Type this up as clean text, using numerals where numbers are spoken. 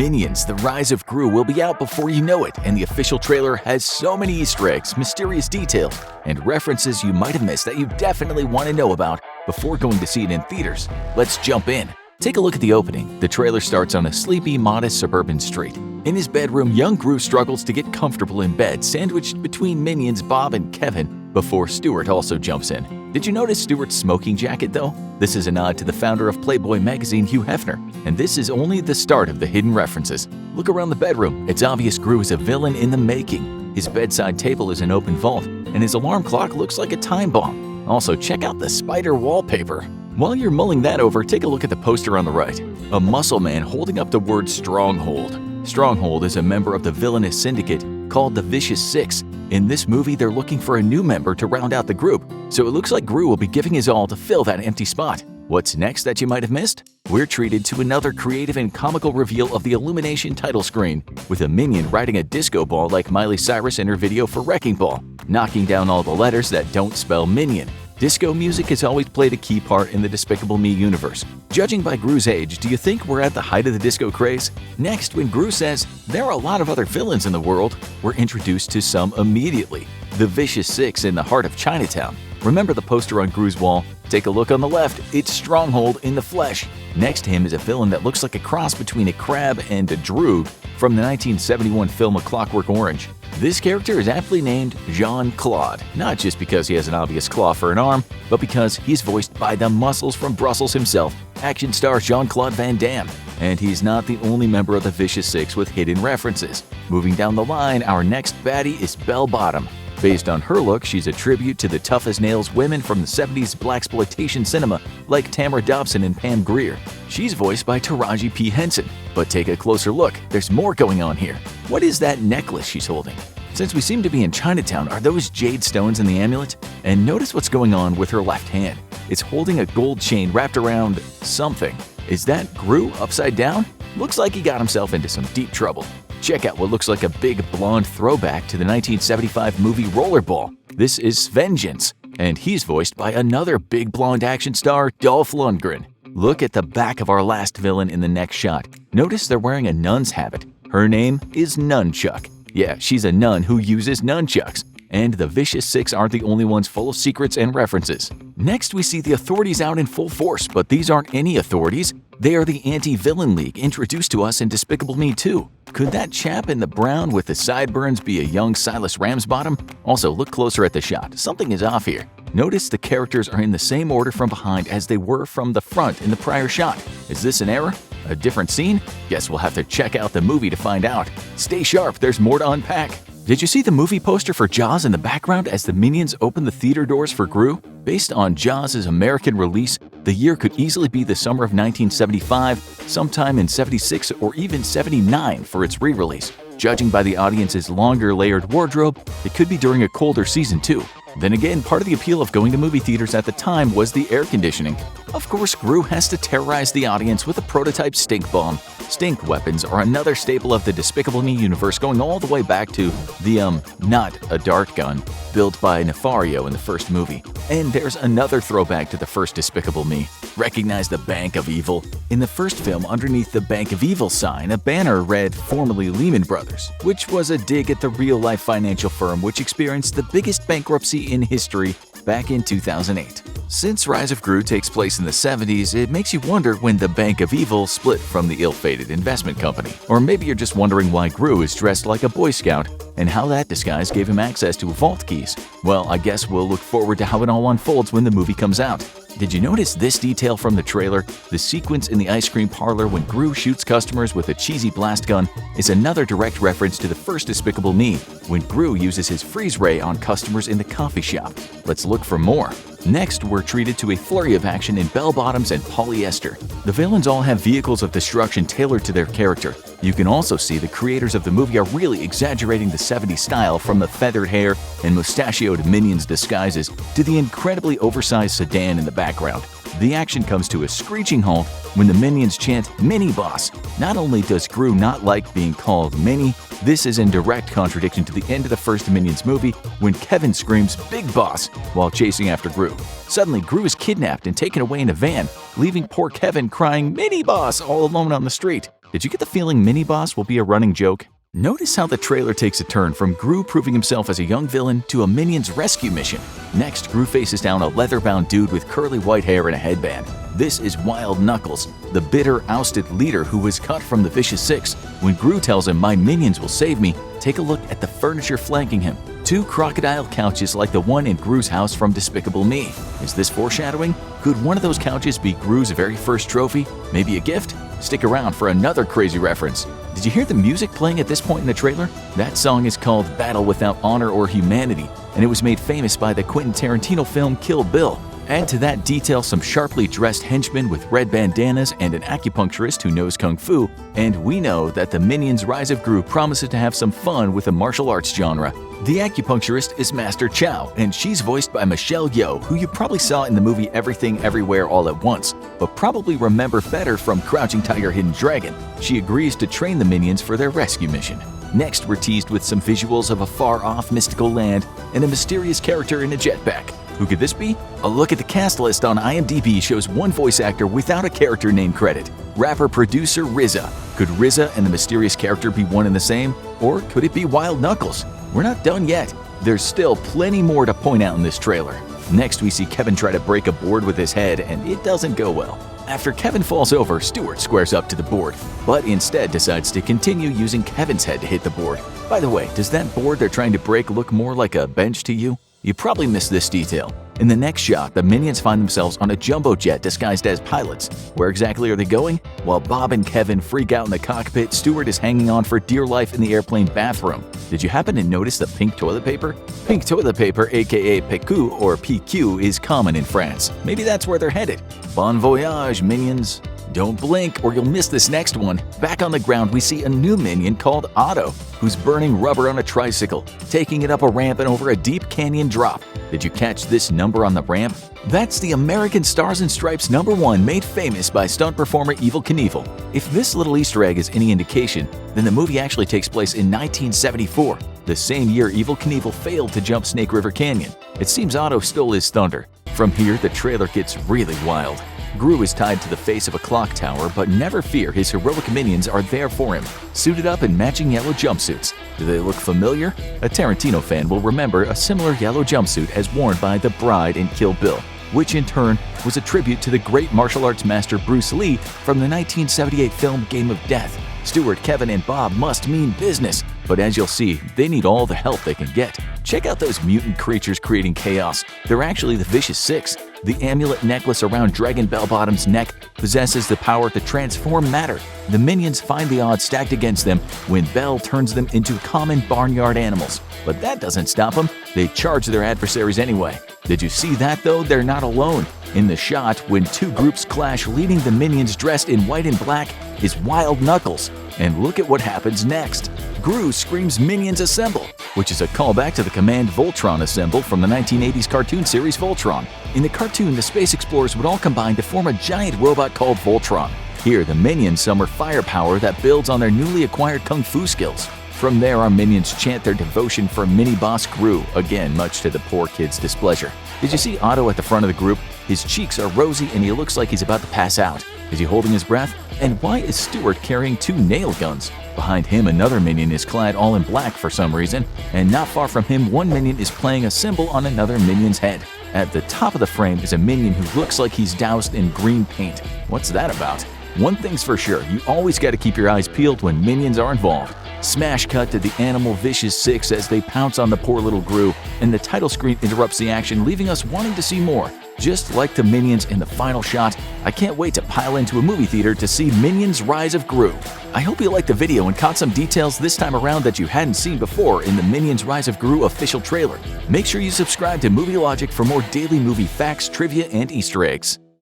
Minions: The Rise of Gru will be out before you know it, and the official trailer has so many Easter eggs, mysterious details, and references you might have missed that you definitely want to know about before going to see it in theaters. Let's jump in. Take a look at the opening. The trailer starts on a sleepy, modest suburban street. In his bedroom, young Gru struggles to get comfortable in bed, sandwiched between minions Bob and Kevin, before Stuart also jumps in. Did you notice Stuart's smoking jacket, though? This is a nod to the founder of Playboy magazine, Hugh Hefner, and this is only the start of the hidden references. Look around the bedroom. It's obvious Gru is a villain in the making. His bedside table is an open vault, and his alarm clock looks like a time bomb. Also, check out the spider wallpaper. While you're mulling that over, take a look at the poster on the right. A muscle man holding up the word Stronghold. Stronghold is a member of the villainous syndicate called the Vicious Six. In this movie, they're looking for a new member to round out the group, so it looks like Gru will be giving his all to fill that empty spot. What's next that you might have missed? We're treated to another creative and comical reveal of the Illumination title screen, with a minion riding a disco ball like Miley Cyrus in her video for Wrecking Ball, knocking down all the letters that don't spell minion. Disco music has always played a key part in the Despicable Me universe. Judging by Gru's age, do you think we're at the height of the disco craze? Next, when Gru says, "There are a lot of other villains in the world," we're introduced to some immediately. The Vicious Six in the heart of Chinatown. Remember the poster on Gru's wall? Take a look on the left. It's Stronghold in the flesh. Next to him is a villain that looks like a cross between a crab and a droog from the 1971 film A Clockwork Orange. This character is aptly named Jean-Claude, not just because he has an obvious claw for an arm, but because he's voiced by the muscles from Brussels himself, action star Jean-Claude Van Damme. And he's not the only member of the Vicious Six with hidden references. Moving down the line, our next baddie is Bell Bottom. Based on her look, she's a tribute to the tough-as-nails women from the 70s blaxploitation cinema like Tamara Dobson and Pam Grier. She's voiced by Taraji P. Henson. But take a closer look, there's more going on here. What is that necklace she's holding? Since we seem to be in Chinatown, are those jade stones in the amulet? And notice what's going on with her left hand. It's holding a gold chain wrapped around something. Is that Gru upside down? Looks like he got himself into some deep trouble. Check out what looks like a big blonde throwback to the 1975 movie Rollerball. This is Vengeance, and he's voiced by another big blonde action star, Dolph Lundgren. Look at the back of our last villain in the next shot. Notice they're wearing a nun's habit. Her name is Nunchuck. Yeah, she's a nun who uses nunchucks. And the Vicious Six aren't the only ones full of secrets and references. Next, we see the authorities out in full force, but these aren't any authorities. They are the Anti-Villain League introduced to us in Despicable Me 2. Could that chap in the brown with the sideburns be a young Silas Ramsbottom? Also, look closer at the shot. Something is off here. Notice the characters are in the same order from behind as they were from the front in the prior shot. Is this an error? A different scene? Guess we'll have to check out the movie to find out. Stay sharp, there's more to unpack. Did you see the movie poster for Jaws in the background as the minions open the theater doors for Gru? Based on Jaws' American release, the year could easily be the summer of 1975, sometime in 76 or even 79 for its re-release. Judging by the audience's longer layered wardrobe, it could be during a colder season too. Then again, part of the appeal of going to movie theaters at the time was the air conditioning. Of course, Gru has to terrorize the audience with a prototype stink bomb. Stink weapons are another staple of the Despicable Me universe, going all the way back to the, not a dart gun, built by Nefario in the first movie. And there's another throwback to the first Despicable Me. Recognize the Bank of Evil? In the first film, underneath the Bank of Evil sign, a banner read formerly Lehman Brothers, which was a dig at the real-life financial firm which experienced the biggest bankruptcy in history back in 2008. Since Rise of Gru takes place in the 70s, it makes you wonder when the Bank of Evil split from the ill-fated investment company. Or maybe you're just wondering why Gru is dressed like a Boy Scout and how that disguise gave him access to vault keys. Well, I guess we'll look forward to how it all unfolds when the movie comes out. Did you notice this detail from the trailer? The sequence in the ice cream parlor when Gru shoots customers with a cheesy blast gun is another direct reference to the first Despicable Me, when Gru uses his freeze ray on customers in the coffee shop. Let's look for more. Next, we're treated to a flurry of action in bell-bottoms and polyester. The villains all have vehicles of destruction tailored to their character. You can also see the creators of the movie are really exaggerating the 70s style, from the feathered hair and mustachioed minions disguises to the incredibly oversized sedan in the background. The action comes to a screeching halt when the minions chant "Mini Boss." Not only does Gru not like being called Mini, this is in direct contradiction to the end of the first Minions movie when Kevin screams "Big Boss" while chasing after Gru. Suddenly, Gru is kidnapped and taken away in a van, leaving poor Kevin crying "Mini Boss" all alone on the street. Did you get the feeling Mini-Boss will be a running joke? Notice how the trailer takes a turn from Gru proving himself as a young villain to a Minions rescue mission. Next, Gru faces down a leather-bound dude with curly white hair and a headband. This is Wild Knuckles, the bitter, ousted leader who was cut from the Vicious Six. When Gru tells him, "My minions will save me," take a look at the furniture flanking him. 2 crocodile couches like the one in Gru's house from Despicable Me. Is this foreshadowing? Could one of those couches be Gru's very first trophy? Maybe a gift? Stick around for another crazy reference. Did you hear the music playing at this point in the trailer? That song is called Battle Without Honor or Humanity, and it was made famous by the Quentin Tarantino film Kill Bill. Add to that detail some sharply dressed henchmen with red bandanas and an acupuncturist who knows kung fu, and we know that the Minions Rise of Gru promises to have some fun with the martial arts genre. The acupuncturist is Master Chow, and she's voiced by Michelle Yeoh, who you probably saw in the movie Everything Everywhere All at Once, but probably remember better from Crouching Tiger, Hidden Dragon. She agrees to train the minions for their rescue mission. Next, we're teased with some visuals of a far-off mystical land and a mysterious character in a jetpack. Who could this be? A look at the cast list on IMDb shows one voice actor without a character name credit, rapper-producer RZA. Could RZA and the mysterious character be one and the same? Or could it be Wild Knuckles? We're not done yet. There's still plenty more to point out in this trailer. Next, we see Kevin try to break a board with his head, and it doesn't go well. After Kevin falls over, Stuart squares up to the board, but instead decides to continue using Kevin's head to hit the board. By the way, does that board they're trying to break look more like a bench to you? You probably missed this detail. In the next shot, the minions find themselves on a jumbo jet disguised as pilots. Where exactly are they going? While Bob and Kevin freak out in the cockpit, Stuart is hanging on for dear life in the airplane bathroom. Did you happen to notice the pink toilet paper? Pink toilet paper, aka PQ or PQ, is common in France. Maybe that's where they're headed. Bon voyage, minions. Don't blink or you'll miss this next one. Back on the ground, we see a new minion called Otto, who's burning rubber on a tricycle, taking it up a ramp and over a deep canyon drop. Did you catch this number on the ramp? That's the American Stars and Stripes #1 made famous by stunt performer Evel Knievel. If this little Easter egg is any indication, then the movie actually takes place in 1974, the same year Evel Knievel failed to jump Snake River Canyon. It seems Otto stole his thunder. From here, the trailer gets really wild. Gru is tied to the face of a clock tower, but never fear, his heroic minions are there for him, suited up in matching yellow jumpsuits. Do they look familiar? A Tarantino fan will remember a similar yellow jumpsuit as worn by the bride in Kill Bill, which in turn was a tribute to the great martial arts master Bruce Lee from the 1978 film Game of Death. Stuart, Kevin, and Bob must mean business, but as you'll see, they need all the help they can get. Check out those mutant creatures creating chaos. They're actually the Vicious Six. The amulet necklace around Dragon Bellbottom's neck possesses the power to transform matter. The minions find the odds stacked against them when Bell turns them into common barnyard animals. But that doesn't stop them. They charge their adversaries anyway. Did you see that though? They're not alone. In the shot, when 2 groups clash, leading the minions dressed in white and black is Wild Knuckles. And look at what happens next. Gru screams "Minions Assemble," which is a callback to the command Voltron Assemble from the 1980s cartoon series Voltron. In the cartoon, the space explorers would all combine to form a giant robot called Voltron. Here, the minions summon firepower that builds on their newly acquired kung fu skills. From there, our minions chant their devotion for mini-boss Gru, again much to the poor kid's displeasure. Did you see Otto at the front of the group? His cheeks are rosy and he looks like he's about to pass out. Is he holding his breath? And why is Stuart carrying 2 nail guns? Behind him, another minion is clad all in black for some reason, and not far from him, one minion is playing a cymbal on another minion's head. At the top of the frame is a minion who looks like he's doused in green paint. What's that about? One thing's for sure, you always got to keep your eyes peeled when minions are involved. Smash cut to the animal Vicious Six as they pounce on the poor little Gru, and the title screen interrupts the action, leaving us wanting to see more. Just like the minions in the final shot, I can't wait to pile into a movie theater to see Minions Rise of Gru. I hope you liked the video and caught some details this time around that you hadn't seen before in the Minions Rise of Gru official trailer. Make sure you subscribe to Movielogic for more daily movie facts, trivia, and Easter eggs.